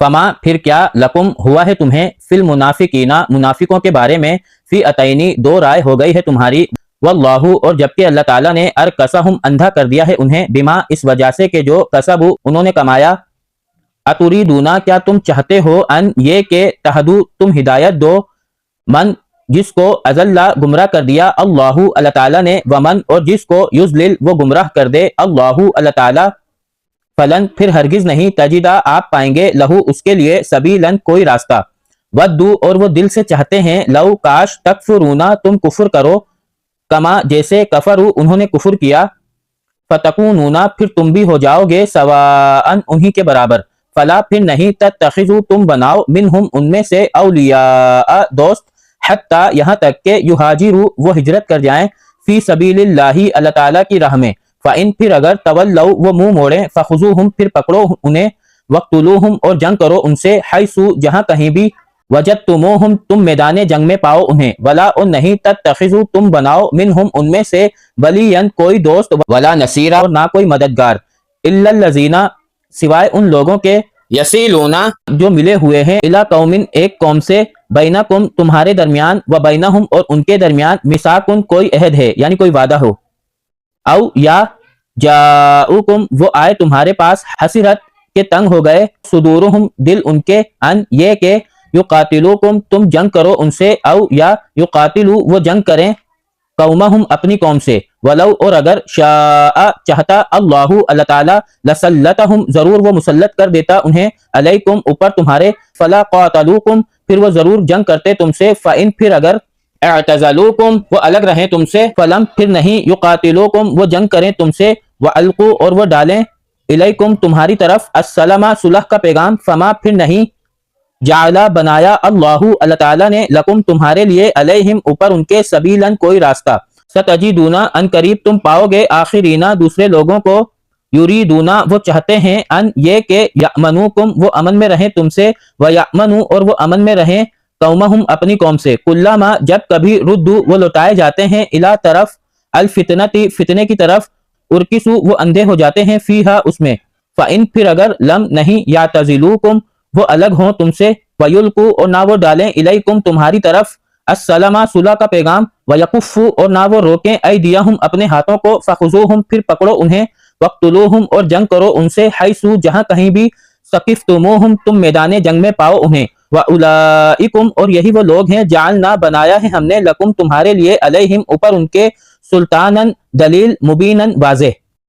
فما پھر کیا لکم ہوا ہے تمہیں فی المنافقینا منافقوں کے بارے میں فی اتینی دو رائے ہو گئی ہے تمہاری واللہ اور جبکہ اللہ تعالیٰ نے ارکسہم اندھا کر دیا ہے انہیں بما اس وجہ سے کہ جو کسبوا انہوں نے کمایا اتریدونا کیا تم چاہتے ہو ان یہ کہ تہدو تم ہدایت دو من جس کو اضل گمراہ کر دیا اللہ تعالیٰ نے ومن اور جس کو یضلل وہ گمراہ کر دے اللہ تعالیٰ فلن پھر ہرگز نہیں تجدہ آپ پائیں گے لہو اس کے لیے سبیلن کوئی راستہ ودو اور وہ دل سے چاہتے ہیں لو کاش تکفرونا تم کفر کرو کما جیسے کفروا انہوں نے کفر کیا فتکونونا پھر تم بھی ہو جاؤ گے سواء انہی کے برابر فلا پھر نہیں تتخذوا تم بناؤ منہم ان میں سے اولیاء دوست حتی یہاں تک کہ یہاجروا وہ ہجرت کر جائیں فی سبیل اللہ تعالیٰ کی راہ میں فَإِن پھر اگر تولوا وہ منہ موڑیں فخذوہم پھر پکڑو انہیں وقتلوہم اور جنگ کرو ان سے حیثو جہاں کہیں بھی وجدتموہم تم میدان جنگ میں پاؤ انہیں ولا اور نہیں تتخذوا تم بناؤ منہم ان میں سے ولیا کوئی دوست ولا نصیرا اور نہ کوئی مددگار الا الذین سوائے ان لوگوں کے یسیلونا جو ملے ہوئے ہیں الی قوم ایک قوم سے بینکم تمہارے درمیان و بینہم اور ان کے درمیان میثاقن کوئی عہد ہے یعنی کوئی وعدہ ہو او یا جاؤکم وہ آئے تمہارے پاس حسرت کے تنگ ہو گئے صدورہم دل ان کے ان یہ کہ یقاتلوکم تم جنگ کرو ان سے او یا یقاتلو وہ جنگ کریں قومہم اپنی قوم سے ولو اور اگر شاء چاہتا اللہ تعالی لسلطہم ضرور وہ مسلط کر دیتا انہیں علیکم اوپر تمہارے فلا قاتلوکم پھر وہ ضرور جنگ کرتے تم سے فإن پھر اگر اعتزلوکم وہ الگ رہیں تم سے فلم پھر نہیں یقاتلوکم وہ جنگ کریں تم سے وَأَلْقُوا اور وہ ڈالیں الیکم تمہاری طرف السلام صلح کا پیغام فما پھر نہیں جعلا بنایا اللہ تعالیٰ نے لکم تمہارے لیے علیہم اوپر ان کے سبیلاً کوئی راستہ ستجدونا ان قریب تم پاؤ گے آخرینا دوسرے لوگوں کو یریدونا وہ چاہتے ہیں ان یہ کہ یأمنوکم وہ امن میں رہیں تم سے ویأمنو اور وہ امن میں رہیں قومہم اپنی قوم سے کلما جب کبھی ردو وہ لوٹائے جاتے ہیں الی طرف الفتنتی فتنے کی طرف ارکسو وہ اندھے ہو جاتے ہیں فیہا اس میں فإن پھر اگر لم نہیں یعتزلوکم وہ الگ ہوں تم سے ویلقوا اور نہ وہ ڈالیں الیکم تمہاری طرف السلام صلح کا پیغام ویکفوا اور نہ وہ روکیں ایدیہم اپنے ہاتھوں کو فخذوہم پھر پکڑو انہیں وقتلوہم اور جنگ کرو ان سے حیثو جہاں کہیں بھی ثقفتموہم تم میدان جنگ میں پاؤ انہیں وَأُولَئِكُمْ اور یہی وہ لوگ ہیں جعلنا بنایا ہے ہم نے لکم تمہارے لیے علیہم اوپر ان کے سلطاناً دلیل مبیناً واضح